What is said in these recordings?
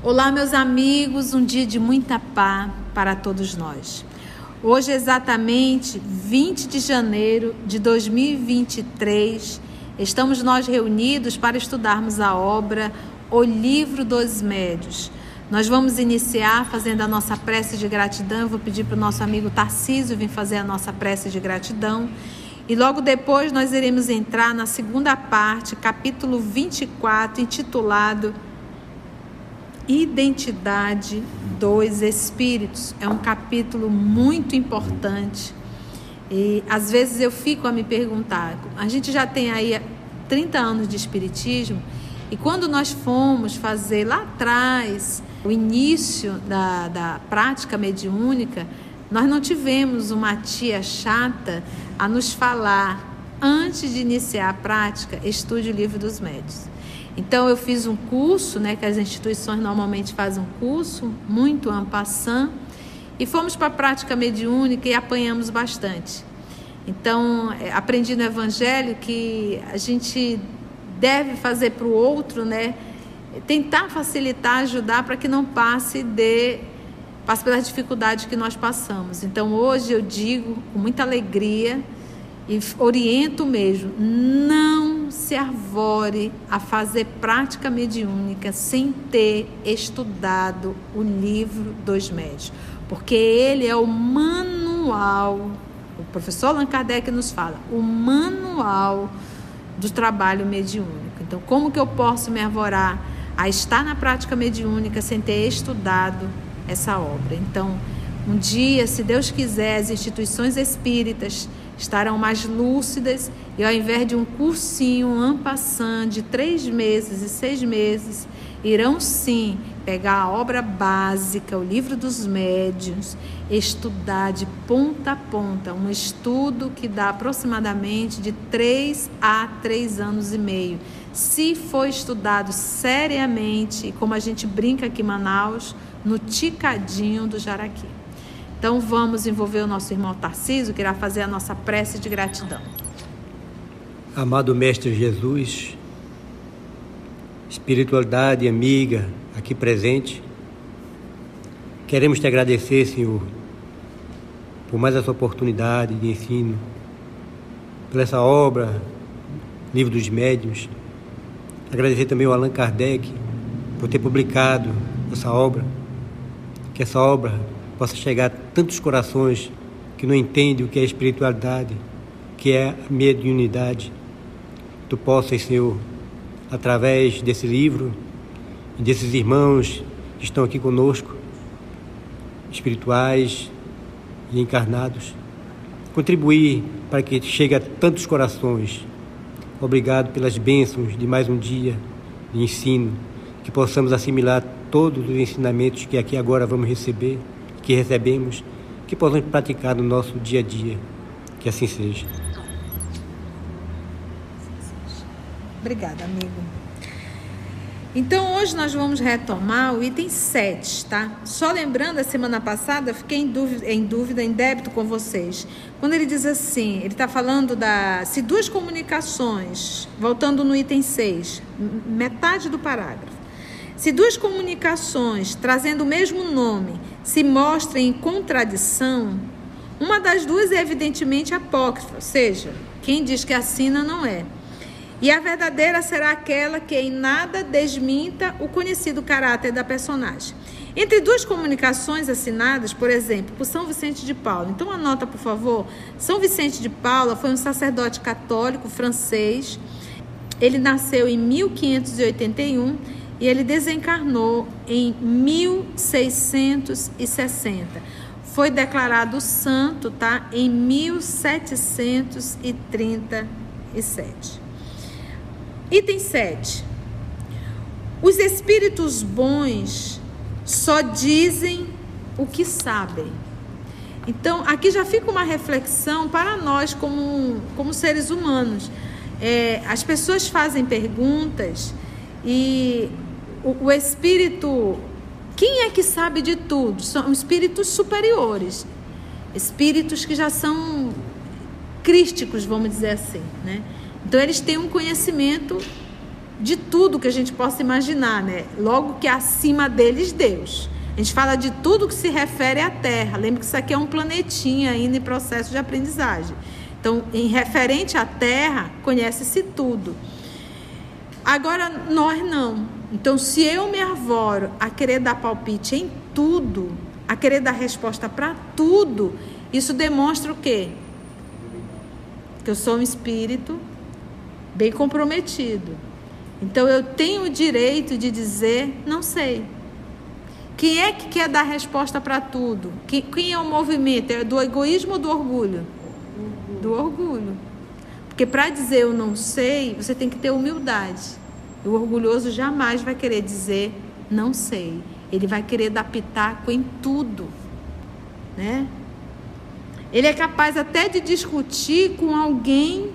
Olá, meus amigos, um dia de muita paz para todos nós. Hoje é exatamente 20 de janeiro de 2023, estamos nós reunidos para estudarmos a obra O Livro dos Médiuns. Nós vamos iniciar fazendo a nossa prece de gratidão. Eu vou pedir para o nosso amigo Tarcísio vir fazer a nossa prece de gratidão. E logo depois nós iremos entrar na segunda parte, capítulo 24, intitulado Identidade dos Espíritos. É um capítulo muito importante e às vezes eu fico a me perguntar, a gente já tem aí 30 anos de espiritismo e quando nós fomos fazer lá atrás o início da prática mediúnica, nós não tivemos uma tia chata a nos falar, antes de iniciar a prática, estude o Livro dos Médiuns. Então eu fiz um curso, que as instituições normalmente fazem um curso, muito en passant, e fomos para a prática mediúnica e apanhamos bastante. Então aprendi no Evangelho que a gente deve fazer para o outro, tentar facilitar, ajudar para que não passe pelas dificuldades que nós passamos. Então hoje eu digo com muita alegria e oriento mesmo, não se arvore a fazer prática mediúnica sem ter estudado o Livro dos Médiuns, porque ele é o manual, o professor Allan Kardec nos fala, o manual do trabalho mediúnico. Então, como que eu posso me arvorar a estar na prática mediúnica sem ter estudado essa obra? Então, um dia, se Deus quiser, as instituições espíritas estarão mais lúcidas e ao invés de um cursinho en passant de 3 meses e 6 meses, irão sim pegar a obra básica, o Livro dos Médiuns, estudar de ponta a ponta, um estudo que dá aproximadamente de 3 a 3 anos e meio. Se for estudado seriamente, e como a gente brinca aqui em Manaus, no ticadinho do jaraqui. Então vamos envolver o nosso irmão Tarcísio, que irá fazer a nossa prece de gratidão. Amado Mestre Jesus, espiritualidade amiga aqui presente, queremos te agradecer, Senhor, por mais essa oportunidade de ensino, por essa obra, Livro dos Médiuns. Agradecer também ao Allan Kardec por ter publicado essa obra, que essa obra possa chegar a tantos corações que não entendem o que é espiritualidade, que é a mediunidade. Tu possas, Senhor, através desse livro e desses irmãos que estão aqui conosco, espirituais e encarnados, contribuir para que chegue a tantos corações. Obrigado pelas bênçãos de mais um dia de ensino, que possamos assimilar todos os ensinamentos que aqui agora vamos receber, que recebemos, que possamos praticar no nosso dia a dia. Que assim seja. Obrigada, amigo. Então, hoje nós vamos retomar o item 7, tá? Só lembrando, a semana passada eu fiquei em débito com vocês. Quando ele diz assim, ele está falando se duas comunicações, voltando no item 6, metade do parágrafo. Se duas comunicações, trazendo o mesmo nome, se mostrem em contradição, uma das duas é evidentemente apócrifa, ou seja, quem diz que assina não é. E a verdadeira será aquela que em nada desminta o conhecido caráter da personagem. Entre duas comunicações assinadas, por exemplo, por São Vicente de Paula. Então anota, por favor. São Vicente de Paula foi um sacerdote católico francês. Ele nasceu em 1581 e ele desencarnou em 1660. Foi declarado santo, em 1737. Item 7. Os espíritos bons só dizem o que sabem. Então, aqui já fica uma reflexão para nós como seres humanos. As pessoas fazem perguntas e o espírito, quem é que sabe de tudo? São espíritos superiores, espíritos que já são crísticos, vamos dizer assim, Então eles têm um conhecimento de tudo que a gente possa imaginar, né? Logo que acima deles, Deus. A gente fala de tudo que se refere à Terra. Lembra que isso aqui é um planetinha ainda em processo de aprendizagem. Então, em referente à Terra, conhece-se tudo. Agora, nós não. Então, se eu me arvoro a querer dar palpite em tudo, a querer dar resposta para tudo, isso demonstra o quê? Que eu sou um espírito bem comprometido. Então, eu tenho o direito de dizer, não sei. Quem é que quer dar resposta para tudo? Quem é o movimento? É do egoísmo ou do orgulho? Do orgulho. Porque para dizer eu não sei, você tem que ter humildade. O orgulhoso jamais vai querer dizer não sei. Ele vai querer dar pitaco em tudo, né? Ele é capaz até de discutir com alguém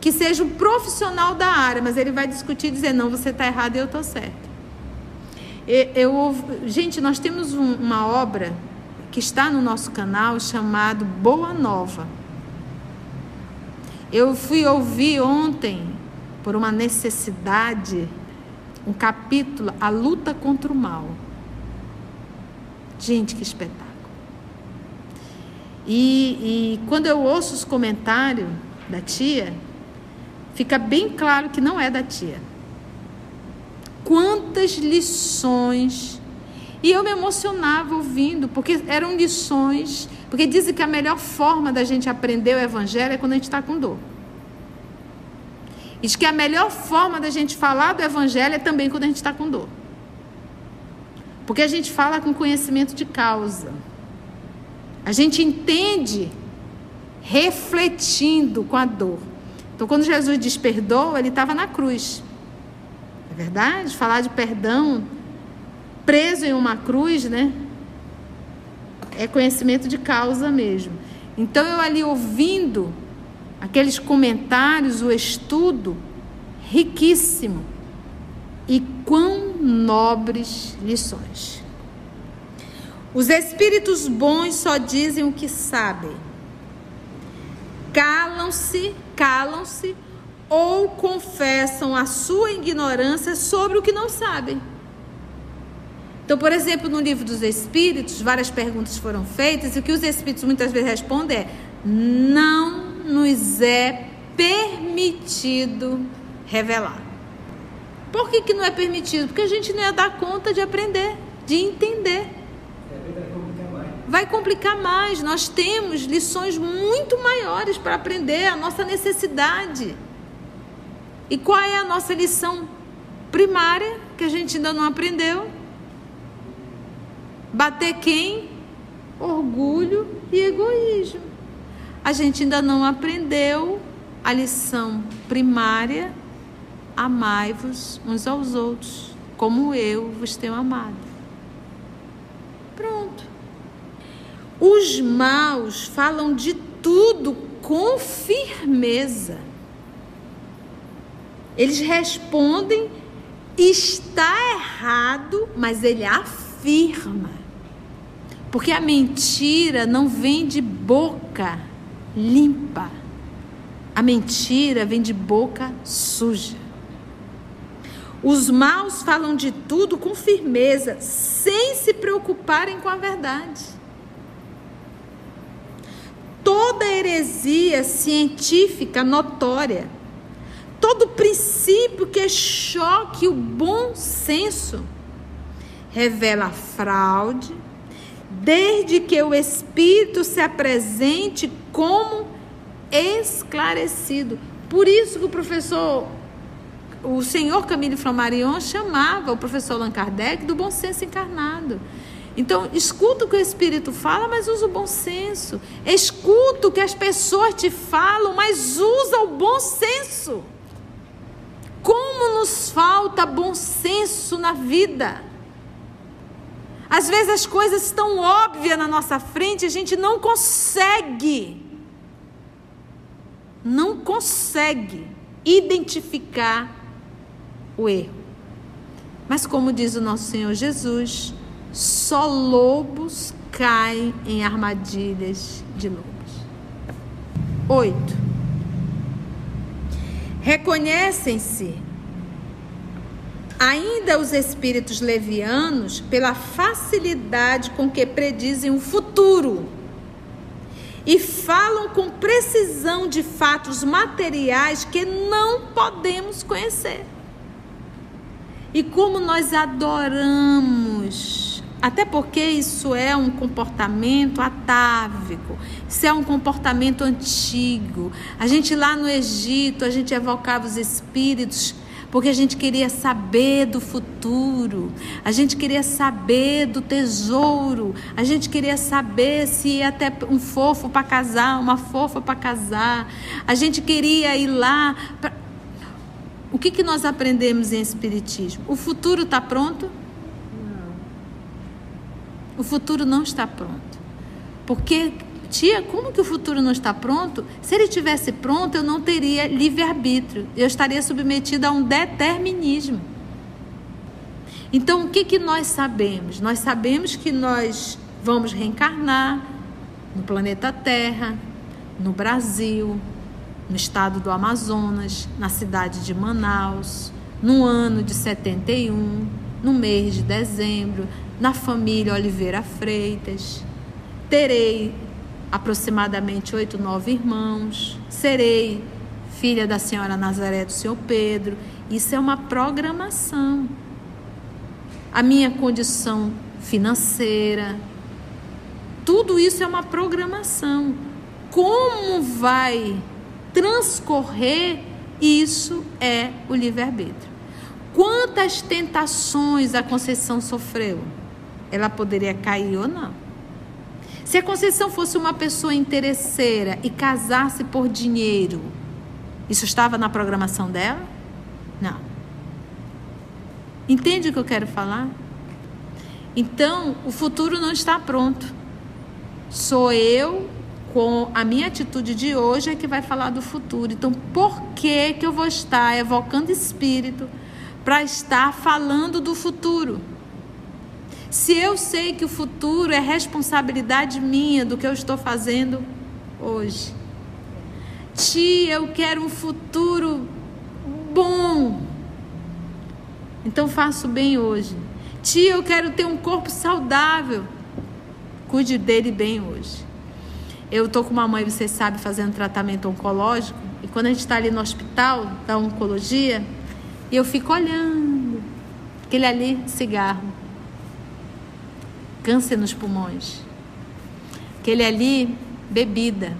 que seja um profissional da área, mas ele vai discutir e dizer, não, você está errado e eu estou certo. Gente, nós temos uma obra que está no nosso canal chamado Boa Nova. Eu fui ouvir ontem, por uma necessidade, um capítulo, A Luta contra o Mal. Gente, que espetáculo. E quando eu ouço os comentários da tia, fica bem claro que não é da tia. Quantas lições. E eu me emocionava ouvindo, porque eram lições. Porque dizem que a melhor forma da gente aprender o evangelho é quando a gente está com dor. Diz que a melhor forma da gente falar do evangelho é também quando a gente está com dor. Porque a gente fala com conhecimento de causa. A gente entende refletindo com a dor. Então, quando Jesus diz perdoa, ele estava na cruz. É verdade? Falar de perdão preso em uma cruz, né? É conhecimento de causa mesmo. Então, eu ali ouvindo aqueles comentários, o estudo, riquíssimo. E quão nobres lições. Os espíritos bons só dizem o que sabem. Calam-se ou confessam a sua ignorância sobre o que não sabem. Então, por exemplo, no livro dos Espíritos, várias perguntas foram feitas e o que os Espíritos muitas vezes respondem é: não nos é permitido revelar. Por que não é permitido? Porque a gente não ia dar conta de aprender, de entender. Vai complicar mais. Nós temos lições muito maiores para aprender, a nossa necessidade. E qual é a nossa lição primária que a gente ainda não aprendeu? Bater quem? Orgulho e egoísmo. A gente ainda não aprendeu a lição primária: amai-vos uns aos outros, como eu vos tenho amado. Pronto. Os maus falam de tudo com firmeza. Eles respondem, está errado, mas ele afirma. Porque a mentira não vem de boca limpa. A mentira vem de boca suja. Os maus falam de tudo com firmeza, sem se preocuparem com a verdade. Toda heresia científica notória, todo princípio que choque o bom senso, revela fraude, desde que o espírito se apresente como esclarecido. Por isso que o senhor Camille Flammarion chamava o professor Allan Kardec do bom senso encarnado. Então, escuta o que o Espírito fala, mas usa o bom senso. Escuta o que as pessoas te falam, mas usa o bom senso. Como nos falta bom senso na vida. Às vezes as coisas estão óbvias na nossa frente e a gente não consegue identificar o erro. Mas como diz o nosso Senhor Jesus, só lobos caem em armadilhas de lobos. 8. Reconhecem-se Ainda os espíritos levianos, pela facilidade com que predizem o futuro e falam com precisão de fatos materiais que não podemos conhecer. E como nós adoramos, até porque isso é um comportamento atávico, isso é um comportamento antigo. A gente lá no Egito, a gente evocava os espíritos porque a gente queria saber do futuro, a gente queria saber do tesouro, a gente queria saber se ia ter um fofo para casar, uma fofa para casar, a gente queria ir lá. O que nós aprendemos em Espiritismo? O futuro está pronto? Não. O futuro não está pronto. Porque, tia, como que o futuro não está pronto? Se ele tivesse pronto, eu não teria livre-arbítrio. Eu estaria submetida a um determinismo. Então, o que nós sabemos? Nós sabemos que nós vamos reencarnar no planeta Terra, no Brasil, no estado do Amazonas, na cidade de Manaus, no ano de 71, no mês de dezembro, na família Oliveira Freitas. Terei aproximadamente 8, 9 irmãos, serei filha da senhora Nazaré do Senhor Pedro. Isso é uma programação. A minha condição financeira, tudo isso é uma programação. Como vai transcorrer, isso é o livre-arbítrio. Quantas tentações a Conceição sofreu? Ela poderia cair ou não. Se a Conceição fosse uma pessoa interesseira e casasse por dinheiro, isso estava na programação dela? Não. Entende o que eu quero falar? Então, o futuro não está pronto. Sou eu, com a minha atitude de hoje, é que vai falar do futuro. Então, por que eu vou estar evocando espírito para estar falando do futuro? Se eu sei que o futuro é responsabilidade minha do que eu estou fazendo hoje. Tia, eu quero um futuro bom. Então faço bem hoje. Tia, eu quero ter um corpo saudável. Cuide dele bem hoje. Eu estou com uma mãe, vocês sabem, fazendo tratamento oncológico. E quando a gente está ali no hospital da oncologia, eu fico olhando aquele ali, cigarro. Câncer nos pulmões. Aquele ali, bebida.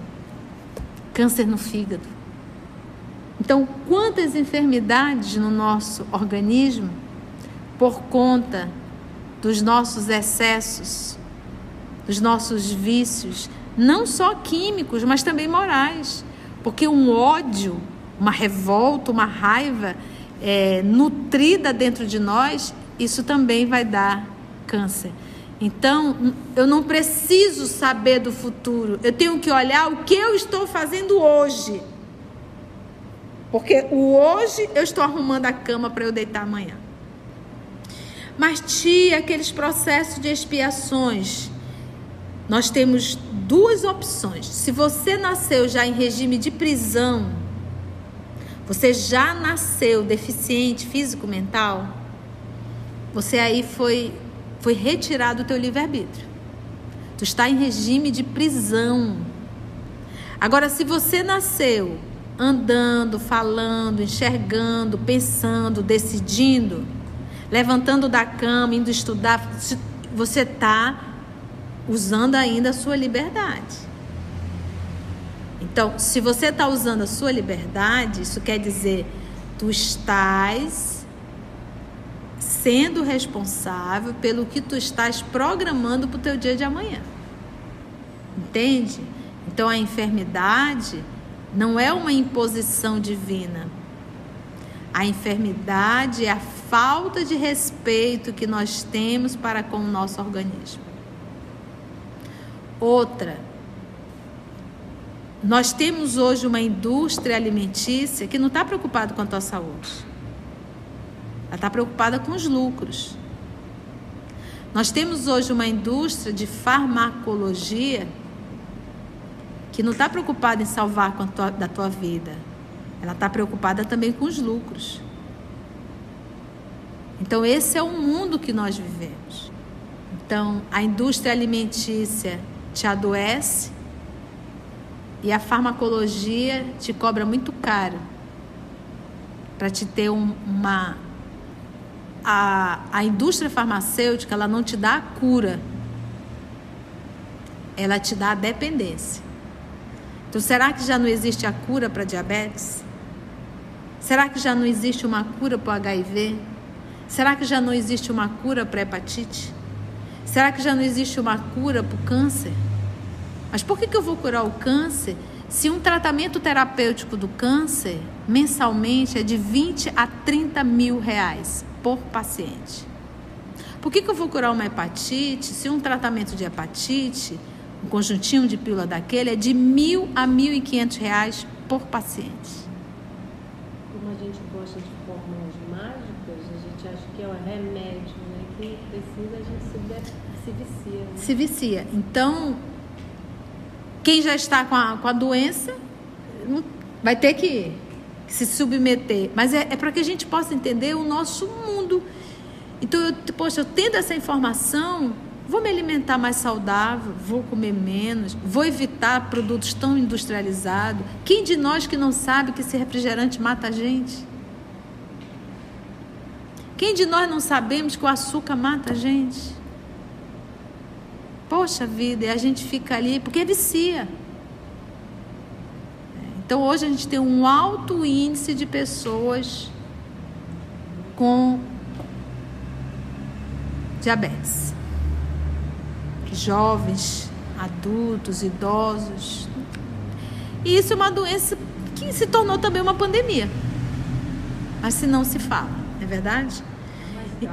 Câncer no fígado. Então, quantas enfermidades no nosso organismo, por conta dos nossos excessos, dos nossos vícios, não só químicos, mas também morais. Porque um ódio, uma revolta, uma raiva nutrida dentro de nós, isso também vai dar câncer. Então, eu não preciso saber do futuro. Eu tenho que olhar o que eu estou fazendo hoje. Porque o hoje eu estou arrumando a cama para eu deitar amanhã. Mas, tia, aqueles processos de expiações, nós temos duas opções. Se você nasceu já em regime de prisão, você já nasceu deficiente físico-mental, você aí foi retirado o teu livre-arbítrio. Tu está em regime de prisão. Agora, se você nasceu andando, falando, enxergando, pensando, decidindo, levantando da cama, indo estudar, você está usando ainda a sua liberdade. Então, se você está usando a sua liberdade, isso quer dizer, tu estás sendo responsável pelo que tu estás programando para o teu dia de amanhã. Entende? Então, a enfermidade não é uma imposição divina. A enfermidade é a falta de respeito que nós temos para com o nosso organismo. Outra, nós temos hoje uma indústria alimentícia que não está preocupada com a tua saúde. Ela está preocupada com os lucros. Nós temos hoje uma indústria de farmacologia que não está preocupada em salvar da tua vida. Ela está preocupada também com os lucros. Então, esse é o mundo que nós vivemos. Então, a indústria alimentícia te adoece e a farmacologia te cobra muito caro para te ter a indústria farmacêutica, ela não te dá a cura, ela te dá a dependência. Então, será que já não existe a cura para diabetes? Será que já não existe uma cura para o HIV? Será que já não existe uma cura para a hepatite? Será que já não existe uma cura para o câncer? Mas por que eu vou curar o câncer se um tratamento terapêutico do câncer mensalmente é de 20 a 30 mil reais por paciente? Por que eu vou curar uma hepatite se um tratamento de hepatite, um conjuntinho de pílula daquele, é de 1.000 a 1.500 reais por paciente? Como a gente gosta de fórmulas mágicas, a gente acha que é o remédio, né? Quem precisa, a gente se vicia. Né? Se vicia. Então, quem já está com a doença vai ter que se submeter. Mas é para que a gente possa entender o nosso mundo. Então, eu tendo essa informação, vou me alimentar mais saudável, vou comer menos, vou evitar produtos tão industrializados. Quem de nós que não sabe que esse refrigerante mata a gente? Quem de nós não sabemos que o açúcar mata a gente? Poxa vida, e a gente fica ali, porque vicia. Então, hoje a gente tem um alto índice de pessoas com diabetes. Jovens, adultos, idosos. E isso é uma doença que se tornou também uma pandemia. Mas se não se fala, não é verdade? Mas diet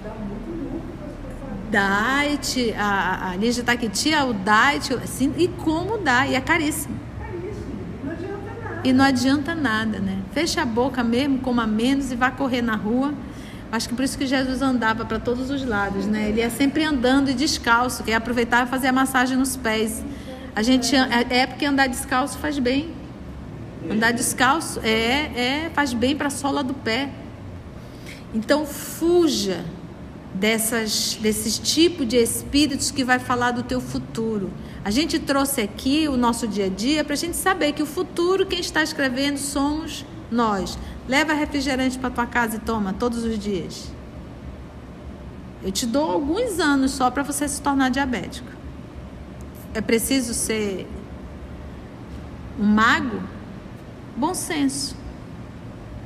dá muito lucro para as pessoas. Diet, a Lígia Taquiti, o diet, assim, e como dá, e é caríssimo. Não adianta nada. E não adianta nada, né? Fecha a boca mesmo, coma menos e vá correr na rua. Acho que por isso que Jesus andava para todos os lados, né? Ele ia sempre andando e descalço, que ia aproveitar e fazer a massagem nos pés. É porque andar descalço faz bem. Andar descalço faz bem para a sola do pé. Então, fuja desses tipos de espíritos que vai falar do teu futuro. A gente trouxe aqui o nosso dia a dia para a gente saber que o futuro, quem está escrevendo, somos nós. Leva refrigerante para tua casa e toma todos os dias. Eu te dou alguns anos só para você se tornar diabético. É preciso ser um mago? Bom senso.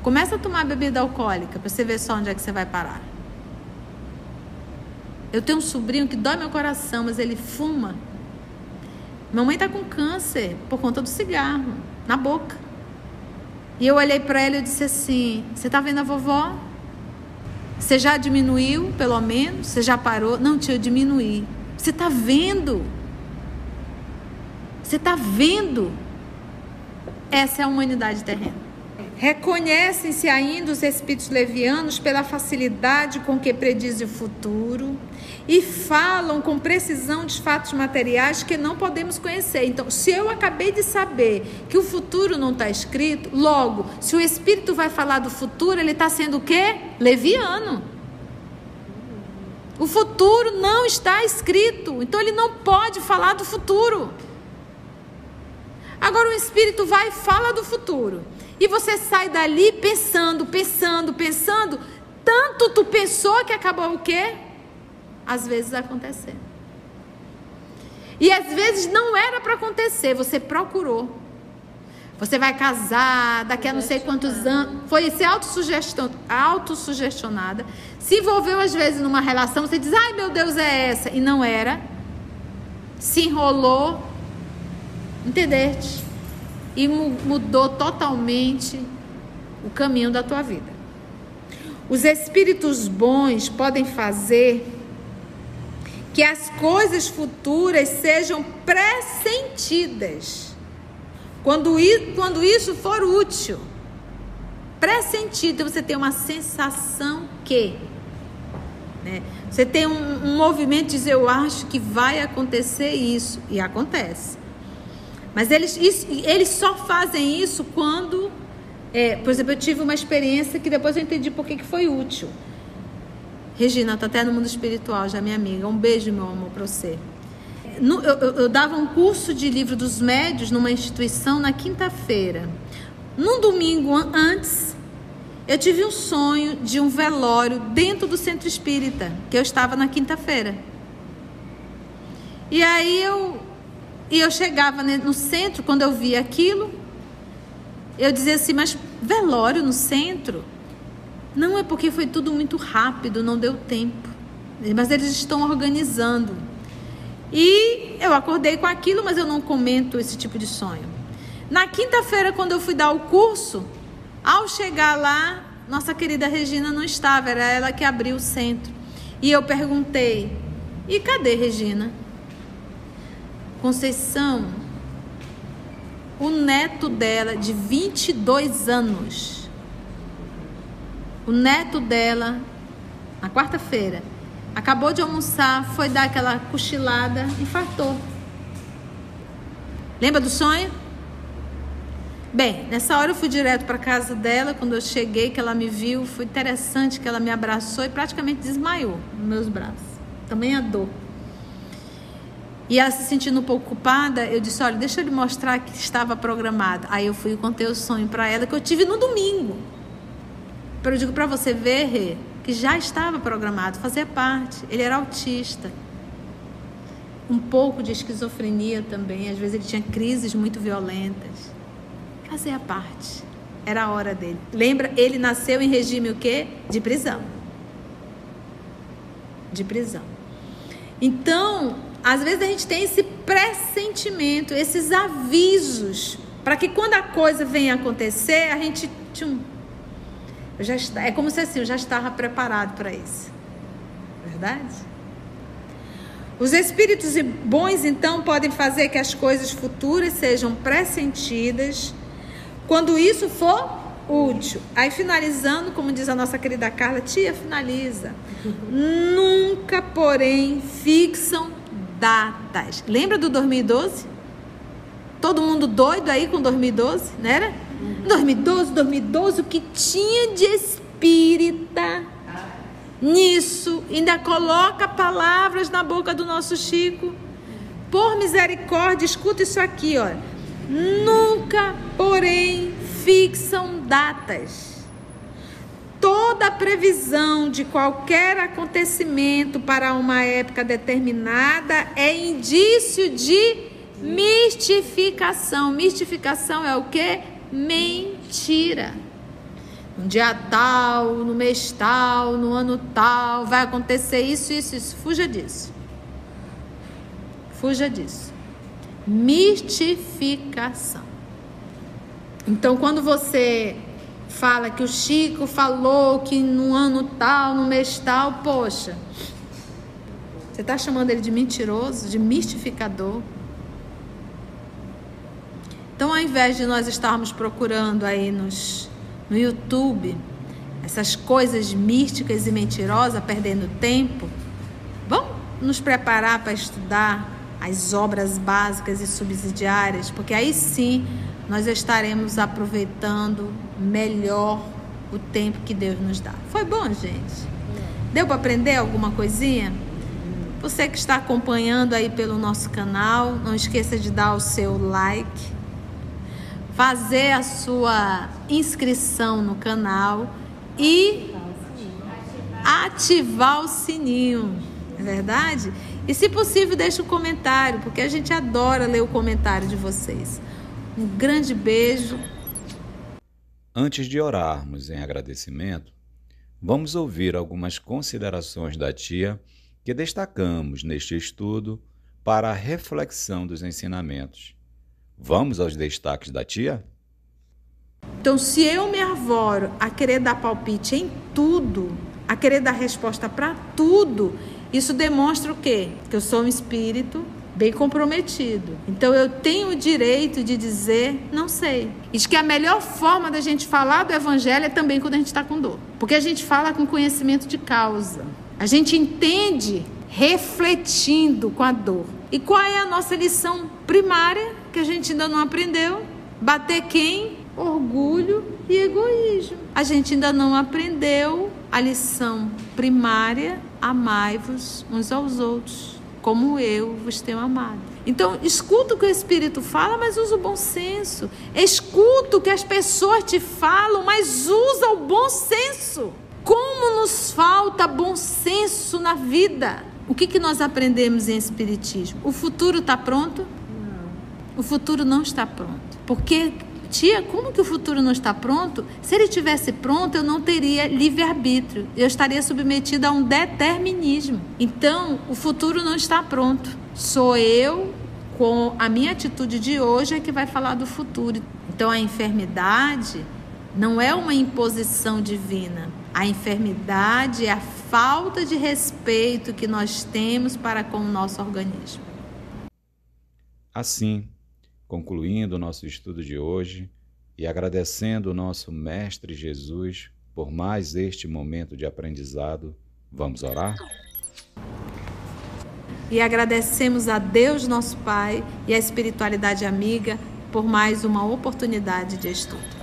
Começa a tomar bebida alcoólica para você ver só onde é que você vai parar. Eu tenho um sobrinho que dói meu coração, mas ele fuma. Mamãe está com câncer por conta do cigarro na boca. E eu olhei para ela e disse assim: você está vendo a vovó? Você já diminuiu, pelo menos? Você já parou? Não, tia, eu diminuí. Você está vendo? Você está vendo? Essa é a humanidade terrena. Reconhecem-se ainda os espíritos levianos pela facilidade com que predizem o futuro e falam com precisão de fatos materiais que não podemos conhecer. Então, se eu acabei de saber que o futuro não está escrito, logo, se o espírito vai falar do futuro, ele está sendo o quê? Leviano. O futuro não está escrito, então ele não pode falar do futuro. Agora o espírito vai e fala do futuro. E você sai dali pensando. Tanto tu pensou que acabou o quê? Às vezes acontecendo. E às vezes não era para acontecer, você procurou. Você vai casar, daqui a não sei quantos anos. Foi ser autossugestionada. Se envolveu às vezes numa relação, você diz, ai meu Deus, é essa. E não era. Se enrolou. Entendeste? E mudou totalmente o caminho da tua vida. Os espíritos bons podem fazer que as coisas futuras sejam pressentidas, quando isso for útil. Pressentido, então você tem uma sensação que, né? Você tem um movimento de dizer, eu acho que vai acontecer isso, e acontece. Mas eles só fazem isso quando... por exemplo, eu tive uma experiência que depois eu entendi por que foi útil. Regina, tá até no mundo espiritual, já minha amiga. Um beijo, meu amor, pra você. Eu dava um curso de livro dos médios numa instituição na quinta-feira. Num domingo antes, eu tive um sonho de um velório dentro do centro espírita, que eu estava na quinta-feira. E aí eu chegava no centro, quando eu via aquilo, eu dizia assim, mas velório no centro? Não, é porque foi tudo muito rápido, não deu tempo. Mas eles estão organizando. E eu acordei com aquilo, mas eu não comento esse tipo de sonho. Na quinta-feira, quando eu fui dar o curso, ao chegar lá, nossa querida Regina não estava, era ela que abriu o centro. E eu perguntei, e cadê Regina? Conceição, o neto dela, de 22 anos, o neto dela, na quarta-feira, acabou de almoçar, foi dar aquela cochilada, infartou. Lembra do sonho? Bem, nessa hora eu fui direto para casa dela. Quando eu cheguei, que ela me viu, foi interessante que ela me abraçou e praticamente desmaiou nos meus braços. Também a dor. E ela se sentindo um pouco culpada, eu disse, olha, deixa eu lhe mostrar que estava programada. Aí eu fui e contei o sonho para ela que eu tive no domingo. Eu digo para você ver, Rê, que já estava programado, fazia parte. Ele era autista. Um pouco de esquizofrenia também. Às vezes ele tinha crises muito violentas. Fazia parte. Era a hora dele. Lembra, ele nasceu em regime o quê? De prisão. De prisão. Então, às vezes a gente tem esse pressentimento, esses avisos, para que quando a coisa venha acontecer, a gente... é como se assim, eu já estava preparado para isso. Verdade? Os espíritos bons, então, podem fazer que as coisas futuras sejam pressentidas, quando isso for útil. Aí, finalizando, como diz a nossa querida Carla, tia, finaliza. Nunca, porém, fixam datas. Lembra do 2012? Todo mundo doido aí com 2012, não era? 2012, o que tinha de espírita nisso, ainda coloca palavras na boca do nosso Chico. Por misericórdia, escuta isso aqui, ó. Nunca, porém, fixam datas. Toda previsão de qualquer acontecimento para uma época determinada é indício de mistificação. Mistificação é o quê? Mentira. No dia tal, no mês tal, no ano tal, vai acontecer isso. Fuja disso. Fuja disso. Mistificação. Então, quando você fala que o Chico falou que no ano tal, no mês tal, poxa, você está chamando ele de mentiroso, de mistificador? Então, ao invés de nós estarmos procurando aí no YouTube essas coisas místicas e mentirosas, perdendo tempo, vamos nos preparar para estudar as obras básicas e subsidiárias, porque aí sim nós estaremos aproveitando melhor o tempo que Deus nos dá. Foi bom, gente? Deu para aprender alguma coisinha? Você que está acompanhando aí pelo nosso canal, não esqueça de dar o seu like, fazer a sua inscrição no canal e ativar o sininho, é verdade? E se possível, deixe um comentário, porque a gente adora ler o comentário de vocês. Um grande beijo. Antes de orarmos em agradecimento, vamos ouvir algumas considerações da tia que destacamos neste estudo para a reflexão dos ensinamentos. Vamos aos destaques da tia? Então, se eu me arvoro a querer dar palpite em tudo, a querer dar resposta para tudo, isso demonstra o quê? Que eu sou um espírito bem comprometido. Então, eu tenho o direito de dizer, não sei. Diz que a melhor forma da gente falar do evangelho é também quando a gente está com dor. Porque a gente fala com conhecimento de causa. A gente entende refletindo com a dor. E qual é a nossa lição primária que a gente ainda não aprendeu? Bater quem? Orgulho e egoísmo. A gente ainda não aprendeu a lição primária: amai-vos uns aos outros, como eu vos tenho amado. Então, escuta o que o Espírito fala, mas usa o bom senso. Escuta o que as pessoas te falam, mas usa o bom senso. Como nos falta bom senso na vida. O que nós aprendemos em Espiritismo? O futuro está pronto? Não. O futuro não está pronto. Porque, tia, como que o futuro não está pronto? Se ele estivesse pronto, eu não teria livre-arbítrio. Eu estaria submetida a um determinismo. Então, o futuro não está pronto. Sou eu, com a minha atitude de hoje, é que vai falar do futuro. Então, a enfermidade não é uma imposição divina. A enfermidade é a falta de respeito que nós temos para com o nosso organismo. Assim, concluindo o nosso estudo de hoje e agradecendo o nosso Mestre Jesus por mais este momento de aprendizado, vamos orar? E agradecemos a Deus, nosso Pai, e a espiritualidade amiga por mais uma oportunidade de estudo.